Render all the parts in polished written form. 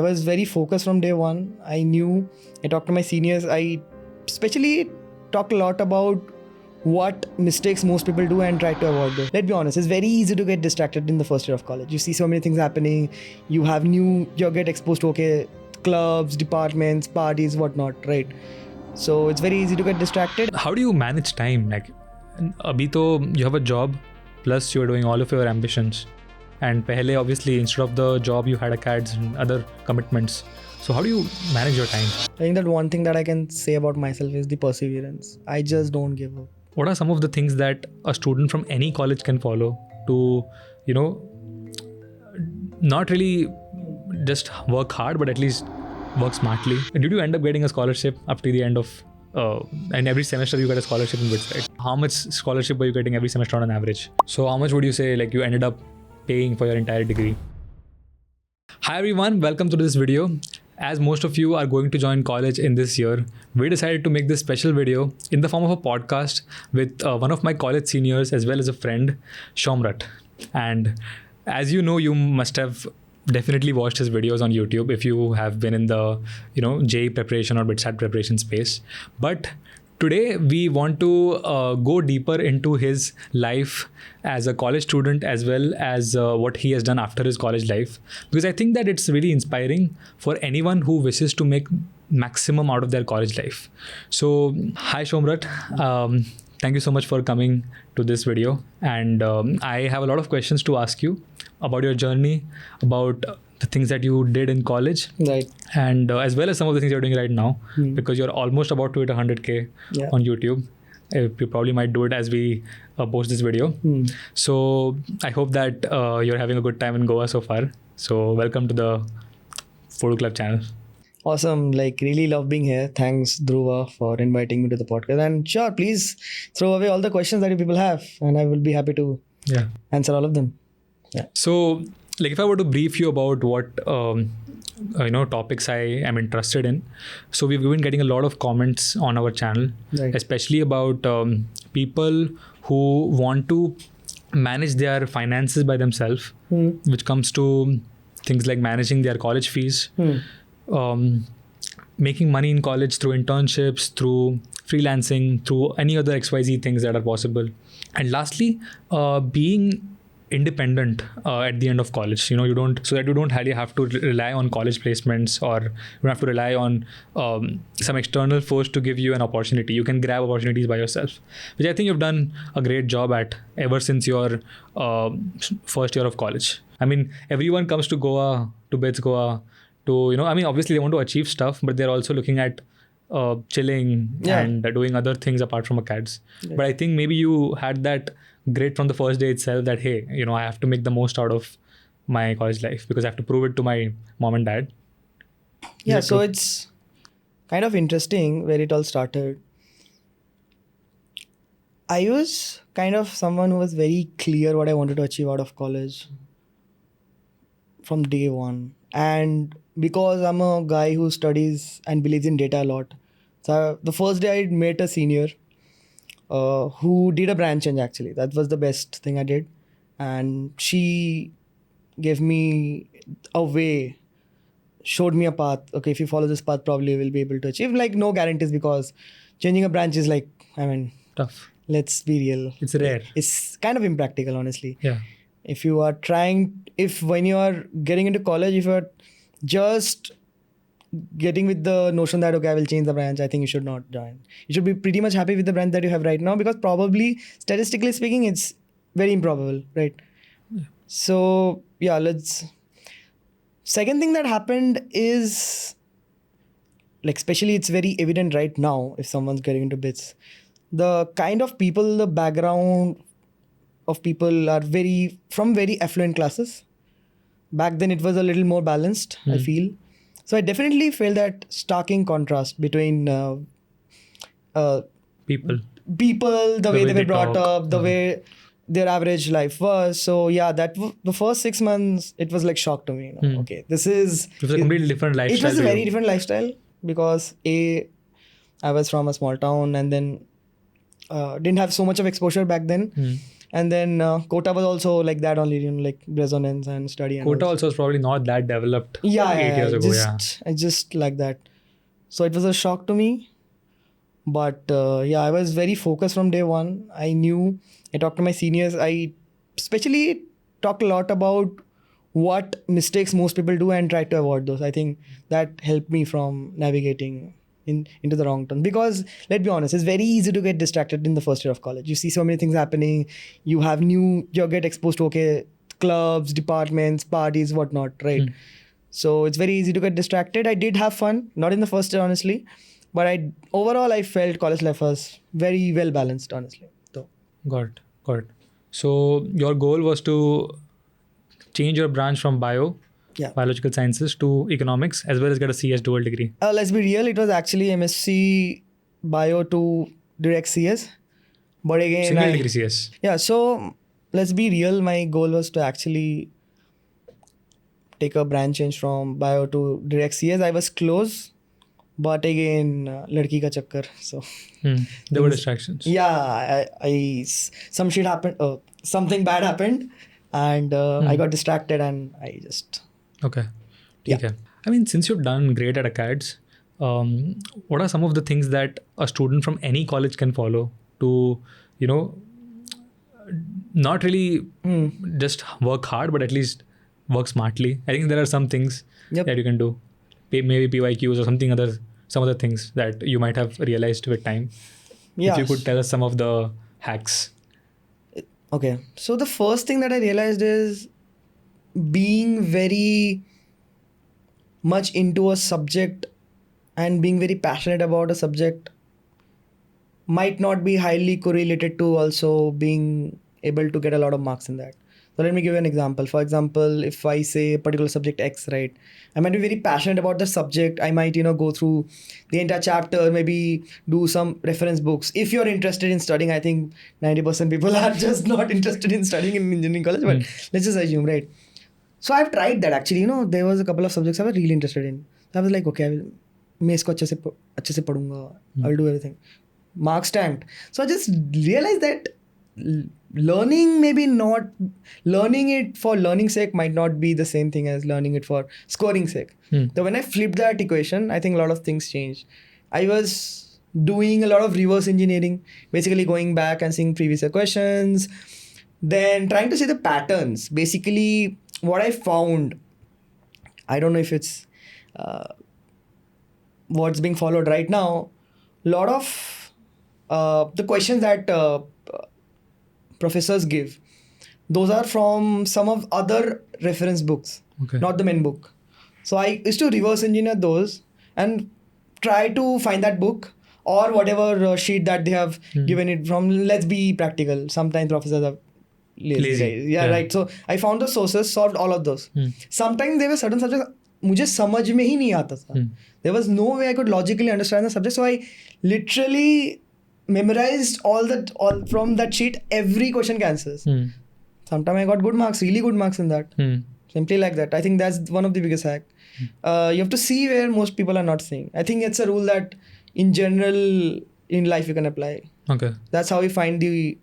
I was very focused from day one. I knew, I talked to my seniors. I especially talked a lot about what mistakes most people do and try to avoid them. Let's be honest, it's very easy to get distracted in the first year of college. You see so many things happening. You get exposed to, clubs, departments, parties, whatnot, right? So it's very easy to get distracted. How do you manage time? Like, abhi to you have a job, plus you're doing all of your ambitions. And pehle, obviously, instead of the job, you had acads and other commitments. So how do you manage your time? I think that one thing that I can say about myself is the perseverance. I just don't give up. What are some of the things that a student from any college can follow to, not really just work hard, but at least work smartly? Did you end up getting a scholarship up to the end of, and every semester you get a scholarship in BITS, right? How much scholarship were you getting every semester on an average? So how much would you say like you ended up paying for your entire degree? Hi everyone, welcome to this video. As most of you are going to join college in this year, we decided to make this special video in the form of a podcast with one of my college seniors as well as a friend, Somrat. And as you know, you must have definitely watched his videos on YouTube if you have been in the JEE preparation or BITSAT preparation space. But today we want to go deeper into his life as a college student as well as what he has done after his college life, because I think that it's really inspiring for anyone who wishes to make maximum out of their college life. So hi Somrat, thank you so much for coming to this video, and I have a lot of questions to ask you about your journey, about the things that you did in college, Right. and as well as some of the things you're doing right now, because you're almost about to hit 100K on YouTube. You probably might do it as we post this video. So I hope that you're having a good time in Goa so far. So welcome to the Phodu Club channel. Awesome. Really love being here. Thanks, Dhruva, for inviting me to the podcast. And sure, please throw away all the questions that you people have, and I will be happy to answer all of them. Yeah. So, if I were to brief you about what topics I am interested in, so we've been getting a lot of comments on our channel, Right. especially about people who want to manage their finances by themselves, which comes to things like managing their college fees, making money in college through internships, through freelancing, through any other XYZ things that are possible, and lastly, being independent at the end of college. You don't really have to rely on college placements, or you don't have to rely on some external force to give you an opportunity. You can grab opportunities by yourself, which I think you've done a great job at ever since your first year of college. I mean, everyone comes to Goa, to BITS Goa, to obviously they want to achieve stuff, but they're also looking at chilling and doing other things apart from acads. But I think maybe you had that grit from the first day itself that, hey, I have to make the most out of my college life because I have to prove it to my mom and dad. Yeah, so it's kind of interesting where it all started. I was kind of someone who was very clear what I wanted to achieve out of college from day one. And because I'm a guy who studies and believes in data a lot, so the first day I met a senior who did a brand change actually. That was the best thing I did. And she gave me a way, showed me a path. Okay, if you follow this path, probably you will be able to achieve. No guarantees, because changing a branch is Tough. Let's be real. It's rare. It's kind of impractical, honestly. Yeah. When you are getting into college, if you're just getting with the notion that, okay, I will change the branch, I think you should not join. You should be pretty much happy with the branch that you have right now, because probably, statistically speaking, it's very improbable, right? Yeah. So, second thing that happened is, especially it's very evident right now if someone's getting into BITS. The kind of people, the background of people are from very affluent classes. Back then it was a little more balanced, I feel. So I definitely felt that starking contrast between People, the way they were brought up, the way their average life was. So the first 6 months, it was like shock to me. Okay, it was a completely different lifestyle. It was a very different lifestyle, because I was from a small town, and then didn't have so much of exposure back then. And then quota was also like that only, like resonance and study. And Quota all. also was probably not that developed Yeah, 8 years ago. I just like that. So it was a shock to me. But I was very focused from day one. I knew, I talked to my seniors. I especially talked a lot about what mistakes most people do and try to avoid those. I think that helped me from navigating into the wrong turn. Because let's be honest, it's very easy to get distracted in the first year of college. You see so many things happening. You get exposed to clubs, departments, parties, whatnot, right? So it's very easy to get distracted. I did have fun, not in the first year, honestly. But overall, I felt college life was very well balanced, honestly. So, Got it. So your goal was to change your branch from biological sciences to economics, as well as get a CS dual degree. Let's be real, it was actually MSc Bio to direct CS. But again, Single degree CS. Yeah, so let's be real, my goal was to actually take a branch change from Bio to direct CS. I was close. But again, ladki ka chakkar. So there were distractions. Yeah, some shit happened. Something bad happened, and I got distracted, and I just. Okay. Yeah. Okay. I mean, since you've done great at ACADS, what are some of the things that a student from any college can follow to, not really just work hard, but at least work smartly? I think there are some things that you can do. Maybe PYQs or some other things that you might have realized with time. Yeah. If you could tell us some of the hacks. Okay. So the first thing that I realized is being very much into a subject and being very passionate about a subject might not be highly correlated to also being able to get a lot of marks in that. So let me give you an example. For example, if I say a particular subject X, right, I might be very passionate about the subject. I might, go through the entire chapter, maybe do some reference books. If you're interested in studying, I think 90% people are just not interested in studying in engineering college, but let's just assume, right? So I've tried that actually. There was a couple of subjects I was really interested in. So I was like, okay, मैं इसको अच्छे से पढ़ूंगा. I will do everything. Mark stamped. So I just realized that learning it for learning sake might not be the same thing as learning it for scoring sake. So when I flipped that equation, I think a lot of things changed. I was doing a lot of reverse engineering, basically going back and seeing previous questions, then trying to see the patterns. Basically, what I found, I don't know if it's what's being followed right now, a lot of the questions that professors give, those are from some of other reference books, not the main book. So I used to reverse engineer those and try to find that book or whatever sheet that they have given it from. Let's be practical. Sometimes professors are lazy. Yeah, right. So I found the sources, solved all of those. Sometimes there were certain subjects मुझे समझ में ही नहीं आता था. There was no way I could logically understand the subject. So I literally memorized all from that sheet, every question answers. Sometimes I got good marks, really good marks in that. Simply like that. I think that's one of the biggest hack. You have to see where most people are not seeing. I think it's a rule that in general in life you can apply. Okay. That's how we find the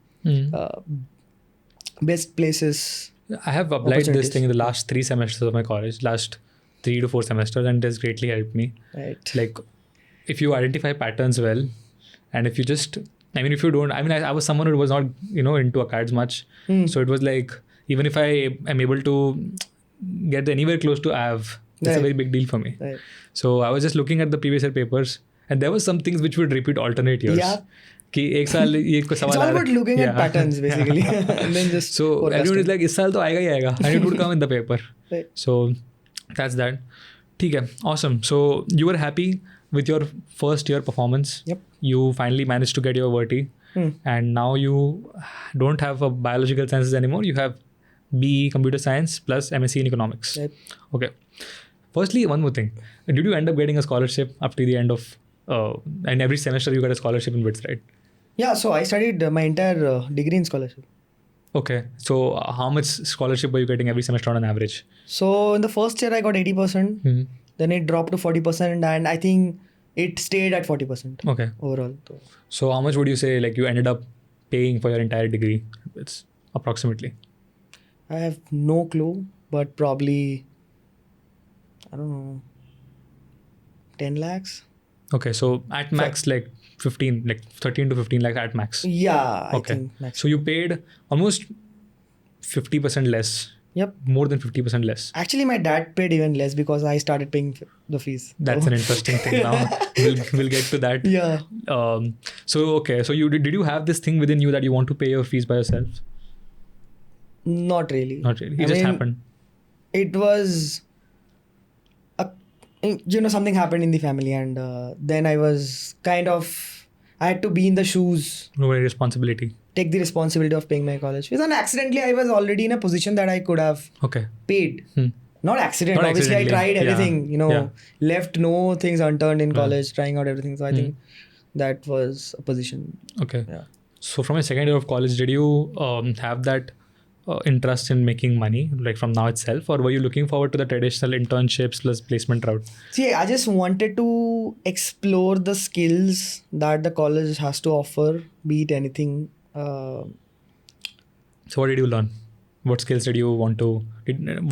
best places. I have applied this thing in the last 3 semesters of my college, last 3 to 4 semesters, and it has greatly helped me. Right. Like, if you identify patterns well, and if you just, if you don't, I was someone who was not, into ACADS much. So it was like, even if I am able to get anywhere close to AV, that's a very big deal for me. Right. So I was just looking at the previous year papers, and there were some things which would repeat alternate years. Yeah. It's all about looking at patterns, basically. And then just so everyone is like, इस साल तो आएगा ही आएगा, and it would come in the paper. Right. So that's that. ठीक है, awesome. So you were happy with your first year performance. Yep. You finally managed to get your verti, and now you don't have a biological sciences anymore. You have BE computer science plus MSc in economics. Yep. Okay. Firstly, one more thing. Did you end up getting a scholarship up to the end of and every semester you got a scholarship in BITS, right? Yeah, so I studied my entire degree in scholarship. Okay. So how much scholarship were you getting every semester on an average? So in the first year I got 80%. Then it dropped to 40%, and I think it stayed at 40%. Okay. Overall. So how much would you say like you ended up paying for your entire degree? It's approximately? I have no clue, but probably, I don't know, 10 lakhs? Okay, so at max like 15, like 13 to 15 lakhs at max. Yeah, I Okay. think maximum. So you paid almost 50% less, Yep. more than 50% less. Actually, my dad paid even less because I started paying the fees. That's So- an interesting thing. Now we'll get to that. Yeah. So okay, so did you have this thing within you that you want to pay your fees by yourself? Not really. Not really. It I just mean, happened. It was, something happened in the family, and then I was I had to be in the shoes, No responsibility. take the responsibility of paying my college fees. And accidentally, I was already in a position that I could have Okay. paid. Hmm. Not accident. Not Obviously, I accidentally. tried Yeah. everything, Yeah. left no things unturned in Yeah. college, trying out everything. So I Hmm. think that was a position. Okay. Yeah. So from your second year of college, did you have that interest in making money, like from now itself, or were you looking forward to the traditional internships plus placement route? See, I just wanted to explore the skills that the college has to offer, be it anything. So what did you learn? What skills did you want to?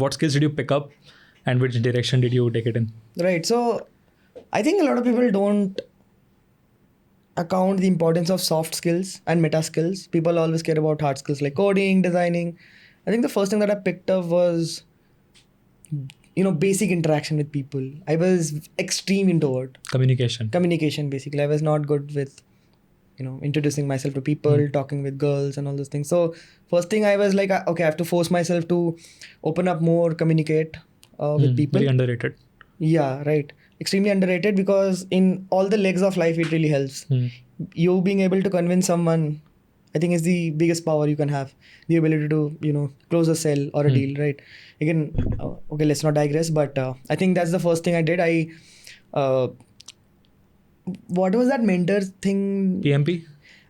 What skills did you pick up, and which direction did you take it in? Right. So I think a lot of people don't account the importance of soft skills and meta skills. People always care about hard skills like coding, designing. I think the first thing that I picked up was, basic interaction with people. I was extreme introvert. Communication. Communication, basically. I was not good with, introducing myself to people, talking with girls and all those things. So first thing I was like, okay, I have to force myself to open up more, communicate with people. Very underrated. Yeah, right. Extremely underrated because in all the legs of life, it really helps. You being able to convince someone, I think, is the biggest power you can have. The ability to, close a sale or a deal, right? Again, okay, let's not digress, but I think that's the first thing I did. What was that mentor thing? PMP.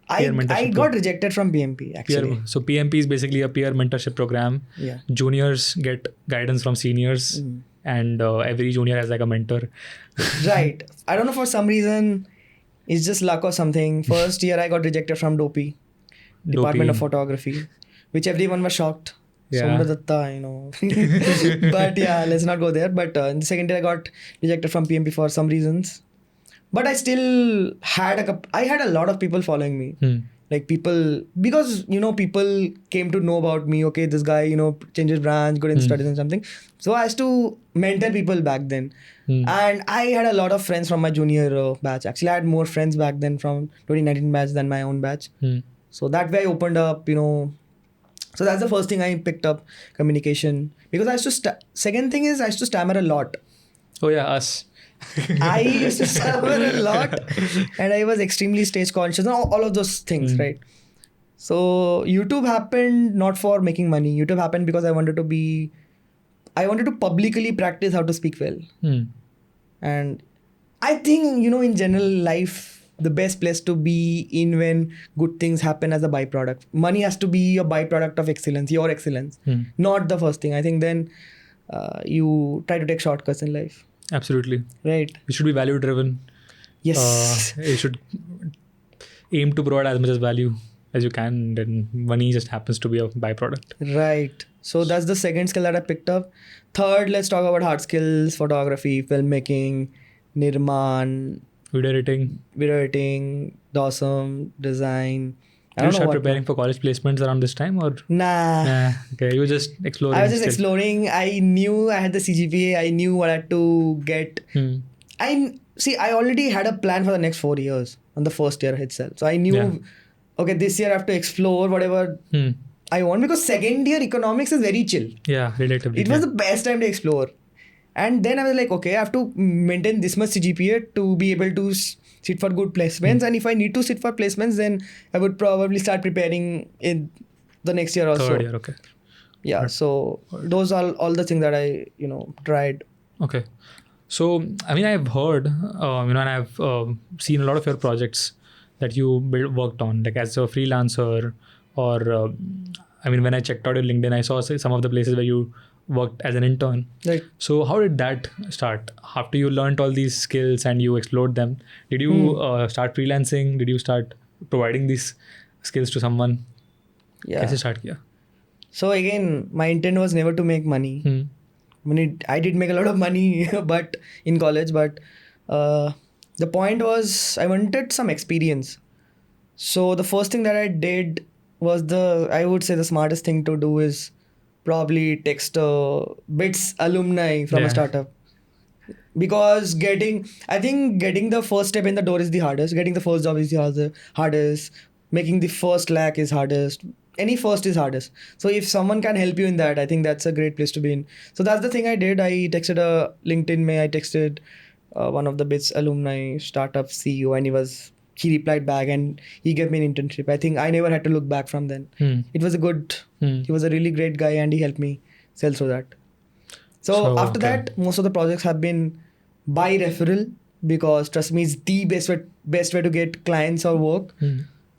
I mentorship got rejected from PMP actually. So PMP is basically a peer mentorship program. Yeah. Juniors get guidance from seniors, and every junior has like a mentor. Right. I don't know, for some reason, it's just luck or something. First year I got rejected from Dopey, Department of Photography, which everyone was shocked. Yeah. Somrat, but yeah, let's not go there. But in the second year I got rejected from PMP for some reasons. But I still had a lot of people following me. Like people, because people came to know about me. Okay, this guy changes branch, good in studies and something. So I used to mentor people back then, and I had a lot of friends from my junior batch. Actually, I had more friends back then from 2019 batch than my own batch. So that way I opened up. So that's the first thing I picked up, communication, because I used to. Second thing is I used to stammer a lot. Oh yeah, us. I used to stammer a lot, and I was extremely stage conscious and all of those things, right? So YouTube happened not for making money. YouTube happened because I wanted to publicly practice how to speak well. And I think, in general life, the best place to be in when good things happen as a byproduct. Money has to be a byproduct of excellence, your excellence, not the first thing. I think then you try to take shortcuts in life. Absolutely. Right. You should be value driven. Yes. You should aim to provide as much as value as you can, then money just happens to be a byproduct. Right. So that's the second skill that I picked up. Third, let's talk about hard skills: photography, filmmaking, nirman, Video editing, DOSM, design. Did you start preparing for college placements around this time, or? Nah. Okay, you were just exploring. I was just exploring. I knew I had the CGPA. I knew what I had to get. I already had a plan for the next 4 years on the first year itself. So I knew, okay, this year I have to explore whatever I want, because second year economics is very chill. Yeah, relatively. It was the best time to explore. And then I was like, okay, I have to maintain this much CGPA to be able to sit for good placements. And if I need to sit for placements, then I would probably start preparing in the next year or so. Third year, okay. Yeah, so those are all the things that I, tried. Okay. So, I mean, I've heard, and I've seen a lot of your projects that you worked on, like as a freelancer, or, when I checked out your LinkedIn, I saw some of the places where you worked as an intern. Right. So how did that start? After you learned all these skills and you explored them, did you start freelancing? Did you start providing these skills to someone? Yeah. कैसे start किया? So again, my intent was never to make money. I mean, I did make a lot of money, but in college. But the point was, I wanted some experience. So the first thing that I did was I would say the smartest thing to do is probably text BITS alumni from a startup. Because I think getting the first step in the door is the hardest. Getting the first job is the hardest. Making the first lakh is hardest. Any first is hardest. So if someone can help you in that, I think that's a great place to be in. So that's the thing I did. I texted a LinkedIn I texted one of the BITS alumni startup CEO, and he replied back and he gave me an internship. I think I never had to look back from then. It was he was a really great guy and he helped me sell through that. So after that, most of the projects have been by referral, because trust me, it's the best way to get clients or work.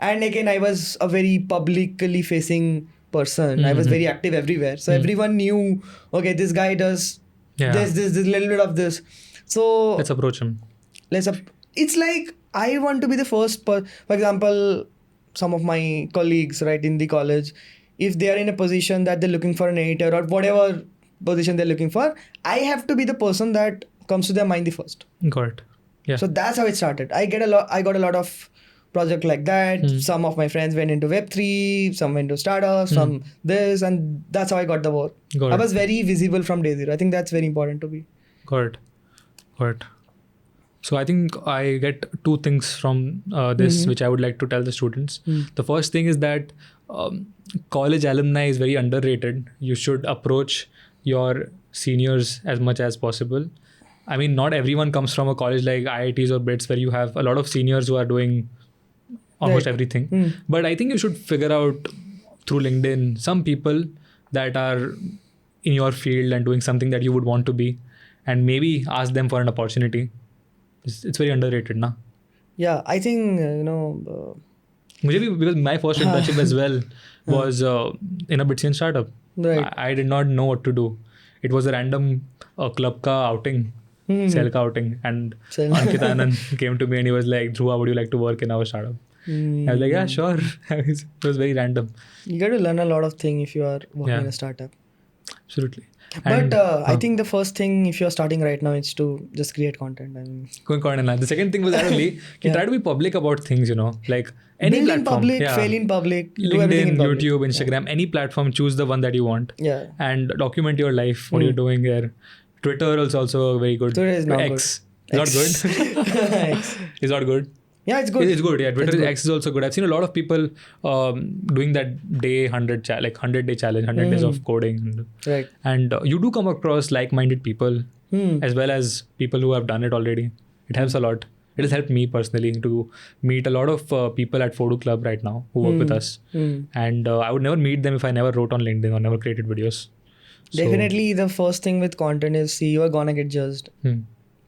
And again, I was a very publicly facing person. I was very active everywhere. So everyone knew, okay, this guy does this little bit of this. So let's approach him. It's like I want to be the first for example, some of my colleagues, right, in the college, if they are in a position that they're looking for an editor or whatever position they're looking for, I have to be the person that comes to their mind the first. Got it. Yeah. So that's how it started. I got a lot of project like that. Some of my friends went into Web3, some went into startups, some this, and that's how I got the work. I was very visible from day zero. I think that's very important to be. Got it. So I think I get two things from this, which I would like to tell the students. The first thing is that college alumni is very underrated. You should approach your seniors as much as possible. I mean, not everyone comes from a college like IITs or BITS where you have a lot of seniors who are doing almost everything. But I think you should figure out through LinkedIn some people that are in your field and doing something that you would want to be, and maybe ask them for an opportunity. It's very underrated, na? Yeah, I think, because my first internship as well was in a BITSAT startup. Right. I did not know what to do. It was a random club ka outing, sell ka outing, and Ankit Anand came to me and he was like, "Dhruva, would you like to work in our startup?" I was like, "Yeah, sure." It was very random. You got to learn a lot of things if you are working in a startup. Absolutely. But I think the first thing, if you're starting right now, is to just create content. I mean, the second thing was that only try to be public about things, like any build platform. in public, fail in public, do LinkedIn, everything in public. YouTube, Instagram, any platform, choose the one that you want. Yeah. And document your life, what you're doing here. Twitter is also very good. Twitter is not X. good. Not good. X. It's not good. Yeah, it's good. It's good. Yeah, Twitter X is also good. I've seen a lot of people doing that day 100 day challenge, 100 days of coding. Right. And you do come across like-minded people as well as people who have done it already. It helps a lot. It has helped me personally to meet a lot of people at Phodu Club right now who work with us. And I would never meet them if I never wrote on LinkedIn or never created videos. Definitely the first thing with content is you are gonna get judged.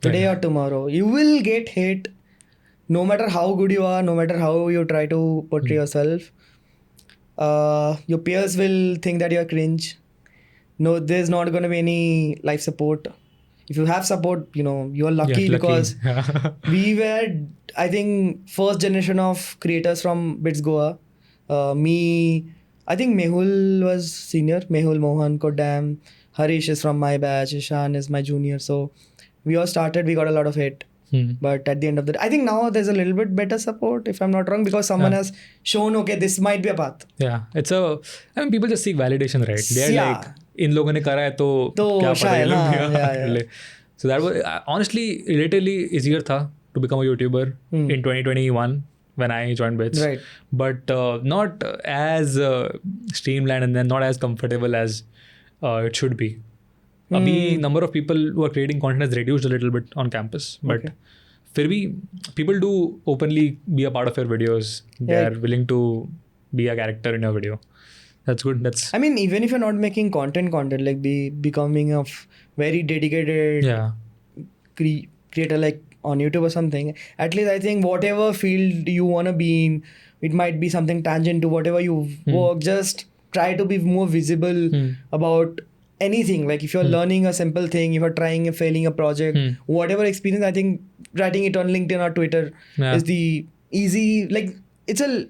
Today or tomorrow. You will get hate. No matter how good you are, no matter how you try to portray yourself, your peers will think that you're cringe. No, there's not going to be any life support. If you have support, you're lucky because we were, I think, first generation of creators from BITS Goa. I think Mehul was senior. Mehul, Mohan, Kodam, Harish is from my batch, Ishan is my junior. So we all started, we got a lot of hate. But at the end of the day, I think now there's a little bit better support, if I'm not wrong, because someone has shown, okay, this might be a path. Yeah, people just seek validation, right? They're like, in logon ne kara hai to kya pata. So that was honestly relatively easier tha to become a YouTuber in 2021 when I joined BITS. Right. But not as streamlined and then not as comfortable as it should be. Abhi number of people who are creating content has reduced a little bit on campus, but फिर भी people do openly be a part of your videos. They are willing to be a character in your video. That's good. I mean, even if you're not making content, like becoming a very dedicated creator like on YouTube or something, at least I think whatever field you want to be in, it might be something tangent to whatever you work, just try to be more visible about anything. Like if you're learning a simple thing, if you're trying and failing a project, whatever experience, I think writing it on LinkedIn or Twitter is the easy, like it's a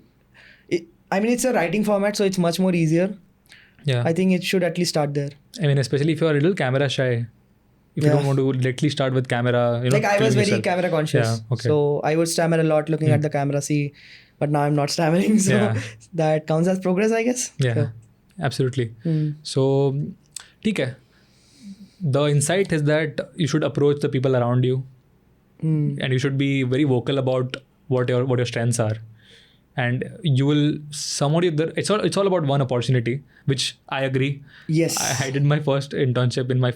writing format, so it's much more easier. Yeah. I think it should at least start there. I mean, especially if you're a little camera shy, if you Yeah. don't want to directly start with camera, Like I was filming very yourself. camera conscious. Yeah, okay. So I would stammer a lot looking at the camera, but now I'm not stammering. So Yeah. that counts as progress, I guess. Yeah, So, absolutely. hmm. So, ठीक है. The insight is that you should approach the people around you, and you should be very vocal about what your strengths are, and you will somebody it's all about one opportunity, which I agree. Yes. I did my first internship in my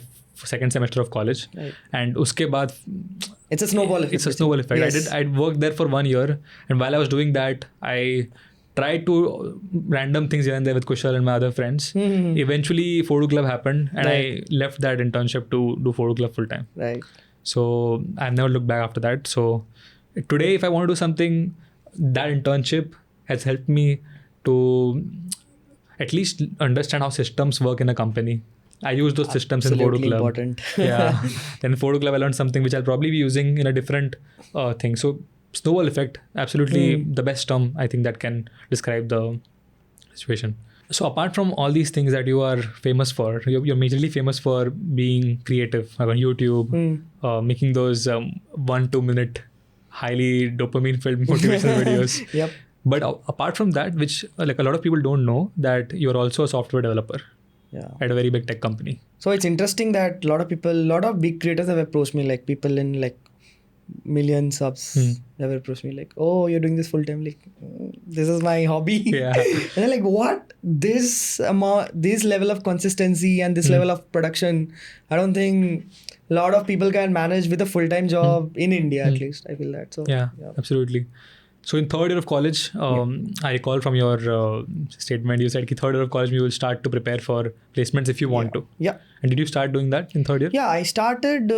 second semester of college, Right. and uske baad It's a snowball effect. it's a snowball effect. Yes. I worked there for 1 year, and while I was doing that, I tried to random things here and there with Kushal and my other friends. Eventually, Phodu Club happened, and I left that internship to do Phodu Club full time. Right. So I've never looked back after that. So today, if I want to do something, that internship has helped me to at least understand how systems work in a company. I use those systems in Phodu Absolutely Club. important. Yeah. Then in Phodu Club, I learned something which I'll probably be using in a different thing. So snowball effect, absolutely the best term I think that can describe the situation. So apart from all these things that you are famous for, you're majorly famous for being creative, like on YouTube, making those 1-2 minute highly dopamine filled motivational videos. Yep. But apart from that, which like a lot of people don't know, that you're also a software developer Yeah. at a very big tech company. So it's interesting that a lot of big creators have approached me, like people in like million subs have approached me like, oh, you're doing this full time, like this is my hobby. Yeah. And they're like, what? This level of consistency and this level of production, I don't think a lot of people can manage with a full-time job in India, at least. I feel that. So Yeah, absolutely. So in third year of college, I recall from your statement, you said that third year of college you will start to prepare for placements if you want to. Yeah. And did you start doing that in third year? Yeah, I started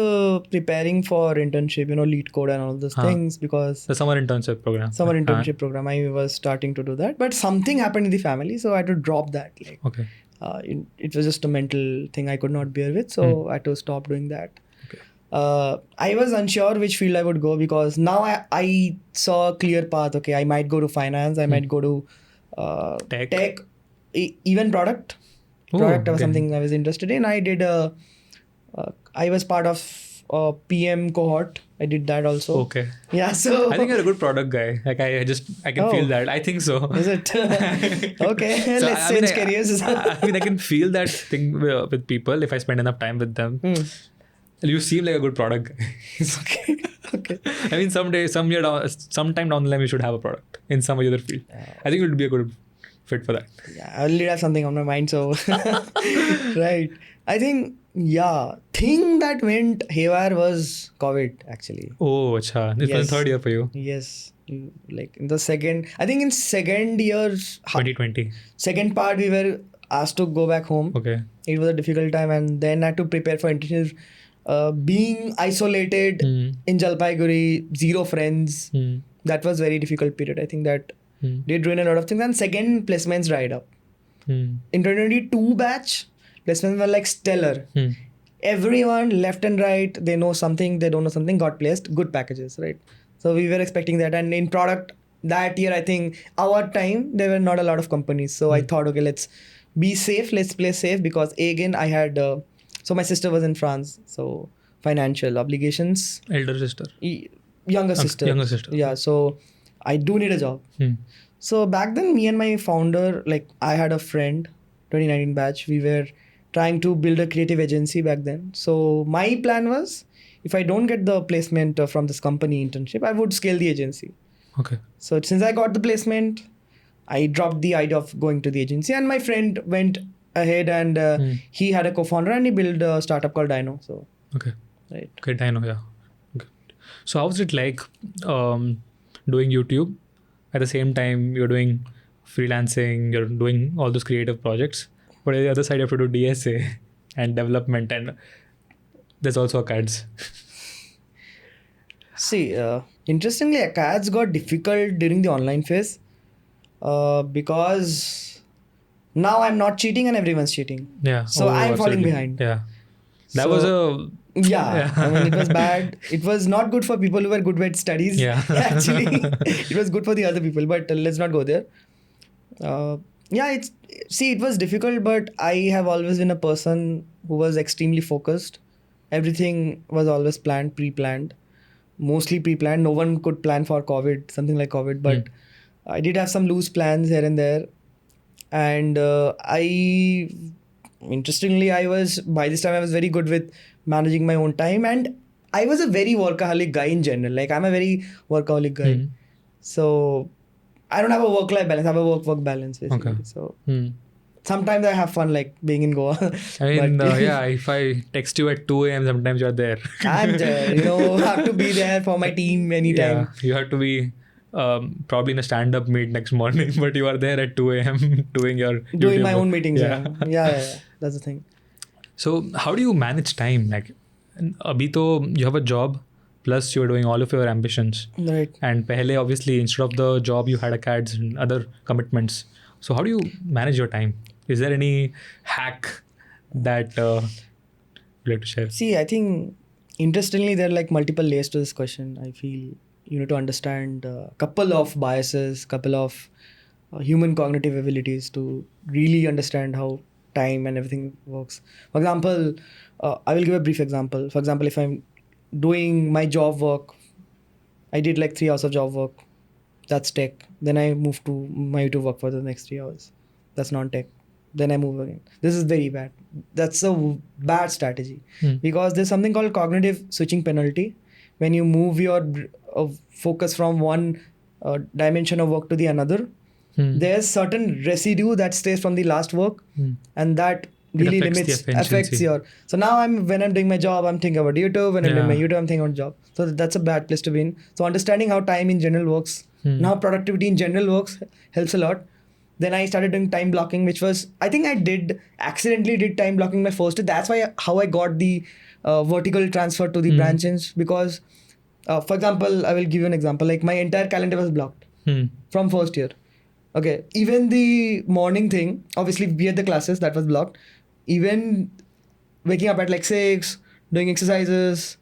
preparing for internship, lead code and all those things, because The summer internship program. summer internship program, I was starting to do that. But something happened in the family, so I had to drop that. Like, Okay. it was just a mental thing I could not bear with, so I had to stop doing that. I was unsure which field I would go, because now I saw a clear path. Okay, I might go to finance, I might go to tech, even product. Product was something I was interested in. I did I was part of a PM cohort. I did that also. Okay. Yeah, so I think you're a good product guy. Like I can feel that. I think so. Is it? Okay, So, let's I mean, change careers. I can feel that thing with people if I spend enough time with them. You seem like a good product guy. Okay. Okay. I mean, sometime down the line, we should have a product in some other field. I think it would be a good fit for that. Yeah, I already have something on my mind, so right. I think thing that went haywire was COVID, actually. Oh, acha. This was third year for you. Yes, like in the second year's 2020. second part, we were asked to go back home. Okay. It was a difficult time, and then I had to prepare for internship. Being isolated in Jalpaiguri, zero friends, that was very difficult period. I think that did ruin a lot of things. And second, placements dried up. In 2022 batch, placements were like stellar. Everyone left and right, they know something, they don't know something, got placed, good packages, right? So we were expecting that. And in product that year, I think our time, there were not a lot of companies. So I thought, okay, let's be safe, let's play safe, because again, I had... so my sister was in France, so financial obligations. Elder sister. Younger sister. Younger sister. Yeah, so I do need a job. So back then, me and my founder, like I had a friend, 2019 batch, we were trying to build a creative agency back then. So my plan was, if I don't get the placement from this company internship, I would scale the agency. Okay. So since I got the placement, I dropped the idea of going to the agency, and my friend went ahead and he had a co-founder and he built a startup called Dino. So Okay. right. Okay, Dino, yeah. Okay. So how was it like doing YouTube? At the same time, you're doing freelancing, you're doing all those creative projects. But on the other side, you have to do DSA and development, and there's also ACADS. See, interestingly, ACADS got difficult during the online phase because now I'm not cheating and everyone's cheating. Yeah. So I'm falling absolutely. behind. Yeah. That So- was a... Yeah, I mean, it was bad. It was not good for people who were good with studies. Yeah. Actually, it was good for the other people, but let's not go there. Yeah, it was difficult, but I have always been a person who was extremely focused. Everything was always planned, pre-planned, mostly pre-planned. No one could plan for COVID, something like COVID, but I did have some loose plans here and there. And interestingly, by this time I was very good with managing my own time, and I was a very workaholic guy in general. Like, I'm a very workaholic guy. So I don't have a work-life balance. I have a work-work balance, basically. Okay. So sometimes I have fun, like being in Goa. I mean, But if I text you at 2 a.m., sometimes you're there. I'm there. Have to be there for my team anytime. Yeah, you have to be probably in a stand-up meet next morning, but you are there at 2 a.m. doing your Doing YouTube my work. own meetings. Yeah. That's the thing. So how do you manage time? Like, abhi to you have a job, plus you are doing all of your ambitions. Right. And pehle, obviously, instead of the job, you had acads and other commitments. So how do you manage your time? Is there any hack that you'd like to share? See, I think interestingly, there are like multiple layers to this question. I feel you need to understand a couple of biases, couple of human cognitive abilities to really understand how time and everything works. For example, I will give a brief example. For example, if I'm doing my job work, I did like 3 hours of job work. That's tech. Then I move to my YouTube work for the next 3 hours. That's non-tech. Then I move again. This is very bad. That's a bad strategy because there's something called cognitive switching penalty. When you move your focus from one dimension of work to the another, there's certain residue that stays from the last work, and that really affects your. So now when I'm doing my job, I'm thinking about YouTube. When I'm doing my YouTube, I'm thinking about job. So that's a bad place to be in. So understanding how time in general works, and how productivity in general works, helps a lot. Then I started doing time blocking, which was, I think I accidentally did time blocking my first year. That's how I got the vertical transfer to the branches, because for example, I will give you an example. Like, my entire calendar was blocked from first year. Okay, even the morning thing, obviously we had the classes, that was blocked. Even waking up at like 6, doing exercises,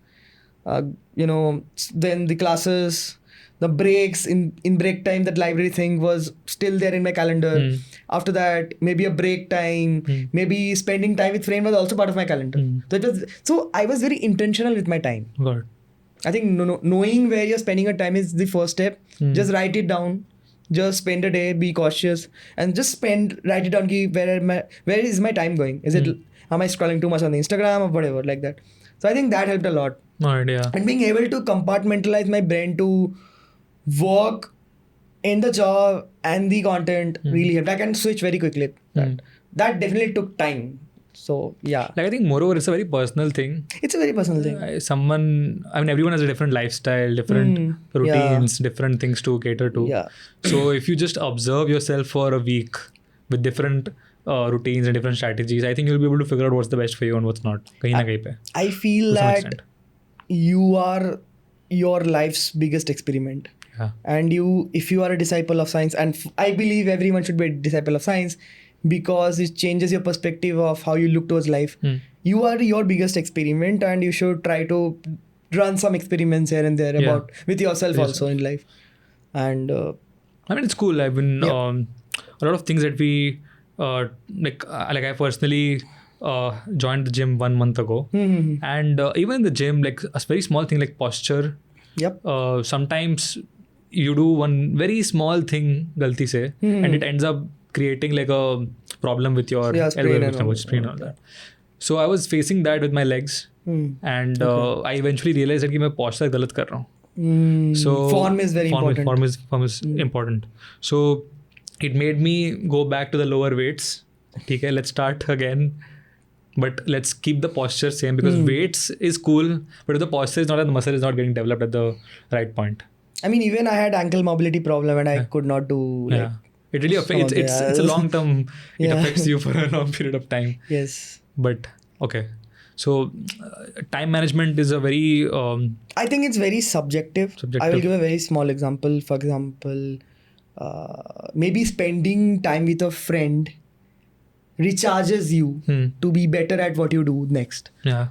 then the classes, the breaks, in break time, that library thing was still there in my calendar. After that, maybe a break time, maybe spending time with friends was also part of my calendar. So I was very intentional with my time. Good. I think knowing where you're spending your time is the first step. Just write it down. Just spend a day, be cautious, and just write it down. Where is my time going? Am I scrolling too much on the Instagram or whatever, like that? So I think that helped a lot. Alright, yeah. And being able to compartmentalize my brain to work in the job and the content really helped. I can switch very quickly. That definitely took time. So yeah, Like, I think moreover, it's a very personal thing. it's a very personal thing. Everyone has a different lifestyle, different routines, different things to cater to. Yeah. So if you just observe yourself for a week with different routines and different strategies, I think you'll be able to figure out what's the best for you and what's not. Kahin na kahin pe. I feel To some that extent. you are your life's biggest experiment. Yeah. And if you are a disciple of science, and I believe everyone should be a disciple of science, because it changes your perspective of how you look towards life. You are your biggest experiment, and you should try to run some experiments here and there with yourself also in life. And I mean, it's cool. I've been a lot of things that we like I personally joined the gym 1 month ago, and even in the gym, like a very small thing like posture. Yep. Sometimes you do one very small thing galti se, and it ends up creating like a problem with your sprain elbow, sprain and all that. So I was facing that with my legs, and I eventually realized that मैं posture गलत कर रहा हूँ. So form is very important. Form is important. So it made me go back to the lower weights. Okay, let's start again. But let's keep the posture same, because weights is cool, but if the posture is not and the muscle is not getting developed at the right point. I mean, even I had ankle mobility problem, and I could not do like. It really affects. It's a long term. It affects you for a long period of time. Yes. But okay, so time management is a very. I think it's very subjective. I will give a very small example. For example, maybe spending time with a friend recharges you to be better at what you do next. Yeah.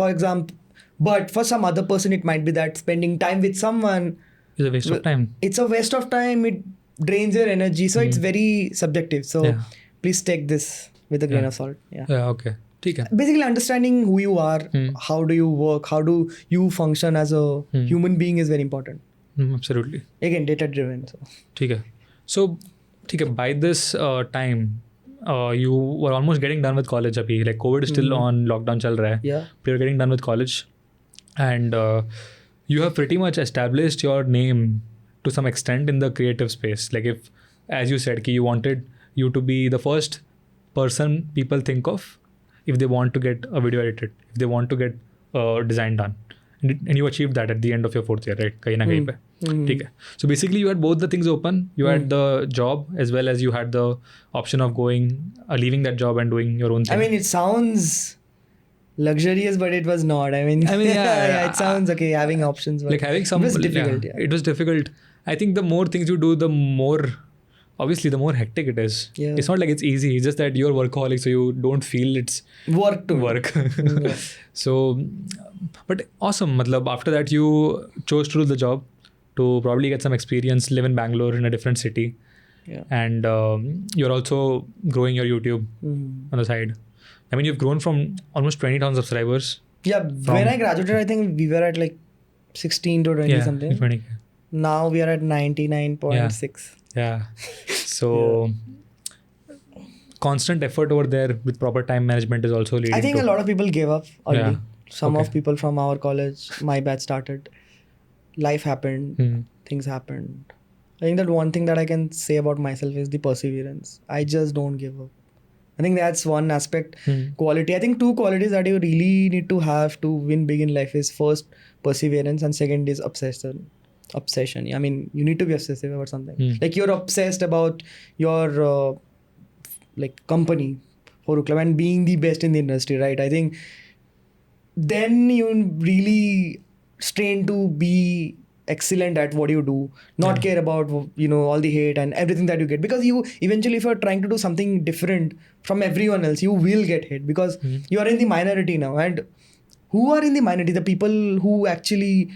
For example, but for some other person, it might be that spending time with someone is a waste of time. It's a waste of time. drains your energy. So it's very subjective. So Yeah. please take this with a grain of salt. Yeah. Yeah, okay. ठीक है. Basically understanding who you are, how do you work, how do you function as a human being is very important. Absolutely. Again, data driven. So. ठीक है. So, ठीक है, by this time, you were almost getting done with college अभी. Like COVID is still on, lockdown चल रहा है. Yeah. But you're getting done with college. And you have pretty much established your name to some extent in the creative space. Like if, as you said, you wanted you to be the first person people think of if they want to get a video edited, if they want to get design done. And you achieved that at the end of your 4th year, right? कहीं ना कहीं पे. ठीक है. So basically you had both the things open. You had the job as well as you had the option of going, leaving that job and doing your own thing. I mean, it sounds luxurious, but it was not. I mean, yeah, it sounds okay having options. But like having some, it was difficult. Yeah. It was difficult. I think the more things you do, the more, obviously, the more hectic it is. Yeah. It's not like it's easy. It's just that you're workaholic, so you don't feel it's Work to work. Yeah. So, but awesome. Matlab, after that, you chose to do the job to probably get some experience, live in Bangalore in a different city. Yeah. And you're also growing your YouTube on the side. I mean, you've grown from almost 20,000 subscribers. Yeah. When I graduated, I think we were at like 16 to 20 something. 20. Now we are at 99.6. Yeah. So constant effort over there with proper time management is also leading I think to a lot of people gave up early. Yeah. Some Okay. of people from our college, my batch started. Life happened. Things happened. I think that one thing that I can say about myself is the perseverance. I just don't give up. I think that's one aspect. Quality. I think 2 qualities that you really need to have to win big in life is first perseverance and second is obsession. I mean, you need to be obsessive about something. Like you're obsessed about your like company, Phodu Club, and being the best in the industry, right? I think then you really strain to be excellent at what you do, not care about all the hate and everything that you get, because you eventually, if you're trying to do something different from everyone else, you will get hate because you are in the minority now. And who are in the minority? The people who actually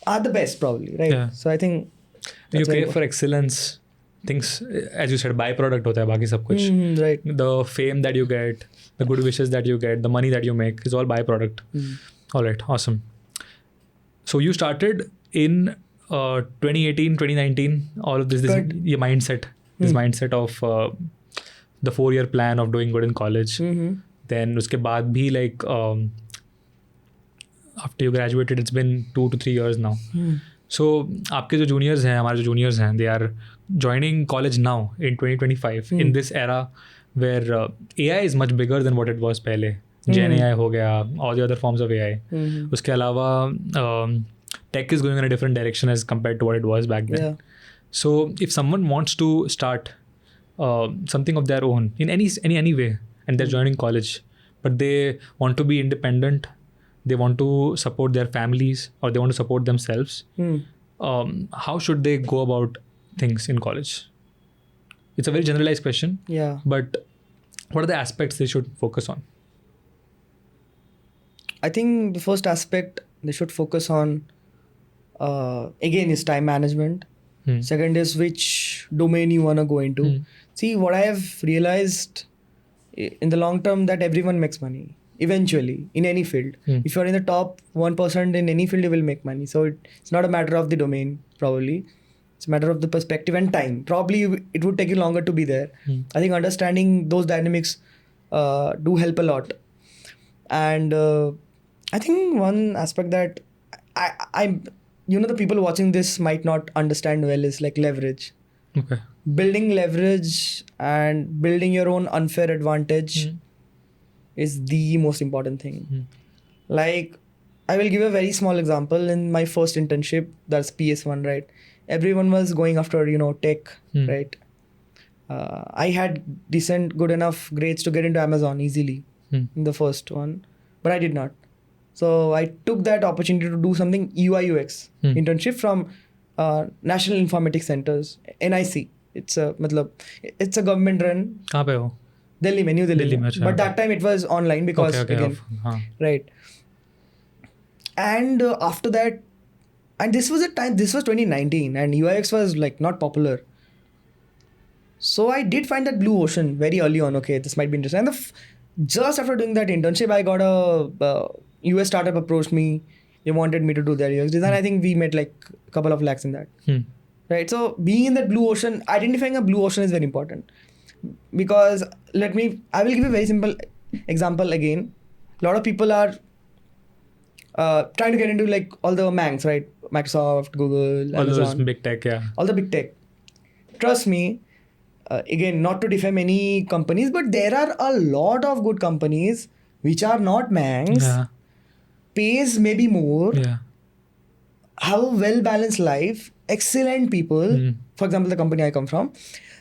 are the best, probably, right? Yeah. So I think when you that's very crave for excellence, things, as you said, byproduct hota hai बाकी सब कुछ. right. The fame that you get, the good wishes that you get, the money that you make is all byproduct. All right, awesome. So you started in 2018, 2019, all of this your mindset, this mindset of the 4-year plan of doing good in college. Then उसके बाद भी like after you graduated, it's been 2 to 3 years now. So आपके जो juniors हैं, हमारे जो juniors हैं, they are joining college now in 2025 in this era where AI is much bigger than what it was पहले. Gen AI हो गया, all the other forms of AI. उसके अलावा tech is going in a different direction as compared to what it was back then. Yeah. So if someone wants to start something of their own in any way, and they're joining college, but they want to be independent, they want to support their families or they want to support themselves, how should they go about things in college? It's a very generalized question. Yeah. But what are the aspects they should focus on? I think the first aspect they should focus on, again, is time management. Second is which domain you want to go into. See, what I have realized in the long term, that everyone makes money eventually in any field. If you're in the top 1% in any field, you will make money. So it's not a matter of the domain, probably. It's a matter of the perspective and time. Probably it would take you longer to be there. I think understanding those dynamics do help a lot. And I think one aspect that I the people watching this might not understand well is like leverage. Okay. Building leverage and building your own unfair advantage is the most important thing. Like, I will give a very small example. In my first internship, that's PS1, right? Everyone was going after, tech, right? I had good enough grades to get into Amazon easily in the first one, but I did not. So I took that opportunity to do something UI UX internship from National Informatics Centers, NIC. It's a government run. कहाँ पे हो? Delhi में, New Delhi. में, अच्छा, But that time it was online because okay, again, right. And after that, And this was 2019 and UIX was like not popular. So I did find that blue ocean very early on. Okay, this might be interesting. And just after doing that internship, I got a US startup approached me. They wanted me to do their UX design. I think we made like a couple of lakhs in that. Right. So being in that blue ocean, identifying a blue ocean is very important. Because I will give you a very simple example again. A lot of people are trying to get into like all the Mangs, right? Microsoft, Google, all Amazon, those big tech, all the big tech. Trust me, again, not to defame any companies, but there are a lot of good companies which are not Mangs, pays maybe more, have a well-balanced life, excellent people. For example, the company I come from.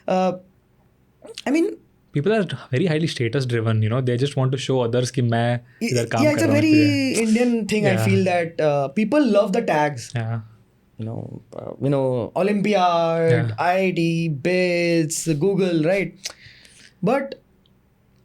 I mean, people are very highly status driven, you know, they just want to show others कि मैं इधर काम yeah, it's कर a रहा हूँ very Indian thing. I feel that people love the tags. You know, Olympiad, IIT, BITS, Google, right? But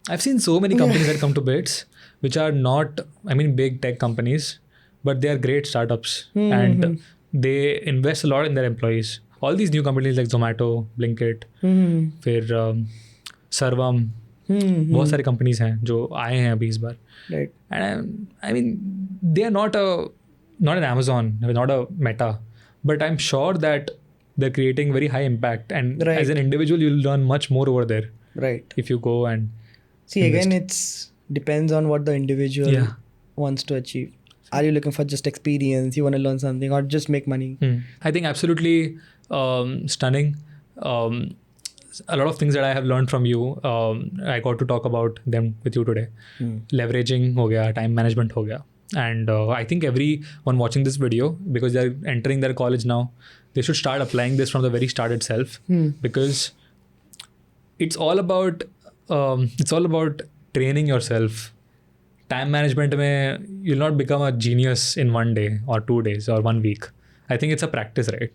I've seen so many companies that come to BITS, which are not, I mean, big tech companies, but they are great startups and they invest a lot in their employees. All these new companies like Zomato, Blinkit, फिर Sarvam, बहुत सारी companies हैं जो आए हैं अभी इस बार. Right. And I mean, they are not an Amazon, not a Meta, but I'm sure that they're creating very high impact. And as an individual, you'll learn much more over there. Right. If you go and see, again, it's depends on what the individual wants to achieve. Are you looking for just experience? You want to learn something or just make money? I think absolutely stunning. A lot of things that I have learned from you, I got to talk about them with you today. Leveraging ho gaya, time management ho gaya. And I think everyone watching this video, because they're entering their college now, they should start applying this from the very start itself, because it's all about training yourself. Time management mein, you'll not become a genius in 1 day or 2 days or 1 week. I think it's a practice, right?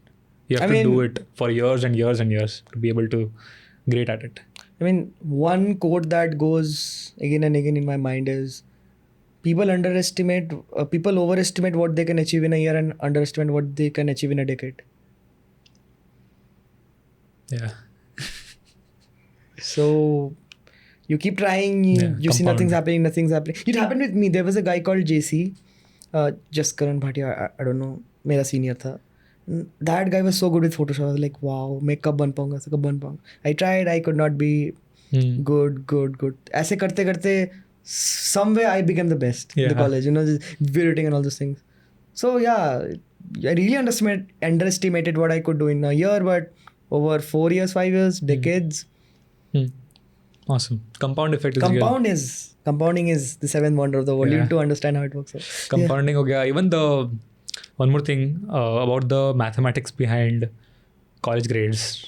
You have to do it for years and years and years to be able to great at it. I mean, one quote that goes again and again in my mind is people overestimate what they can achieve in a year and underestimate what they can achieve in a decade. Yeah. So you keep trying, you see nothing's happening. It happened with me. There was a guy called JC, Jaskaran Bhatia, I don't know, मेरा senior था. That guy was so good with Photoshop. I was like, wow, मैं कब बन पाऊंगा. I tried, I could not be good. ऐसे करते somewhere I became the best in the college, you know, just editing and all those things. So yeah, I really underestimated what I could do in a year, but over 4 years, 5 years, decades. Awesome. Compound effect is Compounding is the seventh wonder of the world. You need to understand how it works. So, compounding ho gaya. Even one more thing about the mathematics behind college grades.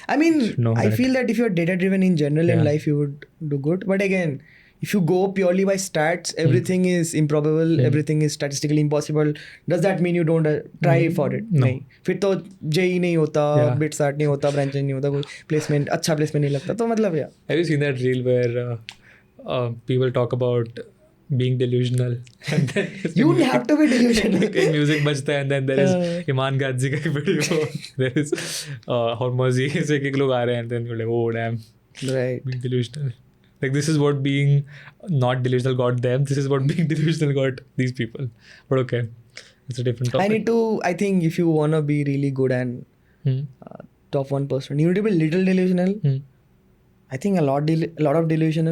I mean, I feel that if you're data driven in general in life, you would do good. But again, if you go purely by stats, everything is improbable, everything is statistically impossible. Does that mean you don't try for it? No. नहीं. फिर तो JEE नहीं होता, BITSAT नहीं होता, branch नहीं होता, कोई placement अच्छा placement नहीं लगता. तो मतलब यार. Have you seen that reel where people talk about being delusional? And then you have to be delusional. Music बजता है and then there is Iman Gadzi का video. There is Hormozy से एक लोग आ रहे हैं and then you're like, oh damn. Right. Being delusional. Like this is what being not delusional got them. This is what being delusional got these people. But okay, it's a different topic. I think if you want to be really good and top 1%, you need to be little delusional. I think a lot of delusion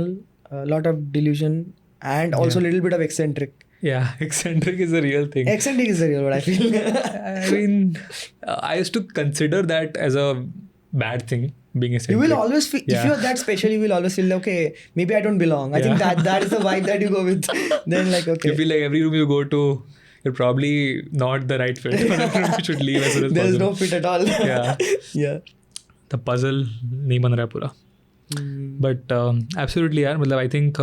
and also a little bit of eccentric. Yeah, eccentric is a real thing. Eccentric is the real word, I feel. I mean, I used to consider that as a bad thing. Being eccentric. You will always feel, if you're that special, you will always feel, okay, maybe I don't belong. I think that is the vibe that you go with. Then like, okay. You feel like every room you go to, you're probably not the right fit. You should leave as soon as There's possible. no fit at all. Yeah. The puzzle nahi ban raha pura. But absolutely, yaar. Matlab, I think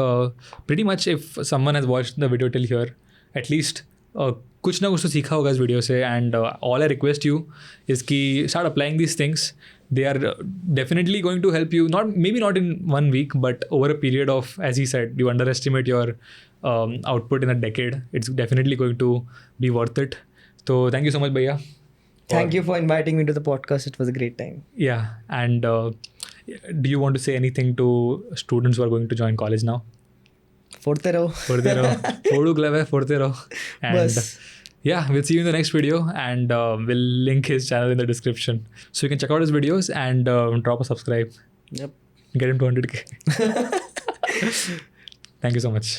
pretty much if someone has watched the video till here, at least कुछ ना कुछ तो सीखा होगा इस video से. And all I request you is कि start applying these things. They are definitely going to help you, maybe not in 1 week, but over a period of, as he said, you underestimate your output in a decade. It's definitely going to be worth it. So thank you so much, Bhaiya. Thank you for inviting me to the podcast. It was a great time. Yeah. And do you want to say anything to students who are going to join college now? Forte raho. Porde raho. Phodu club hai, porde raho. And Bas. yeah, we'll see you in the next video, and we'll link his channel in the description. So you can check out his videos and drop a subscribe. Yep. Get him to 100K. Thank you so much.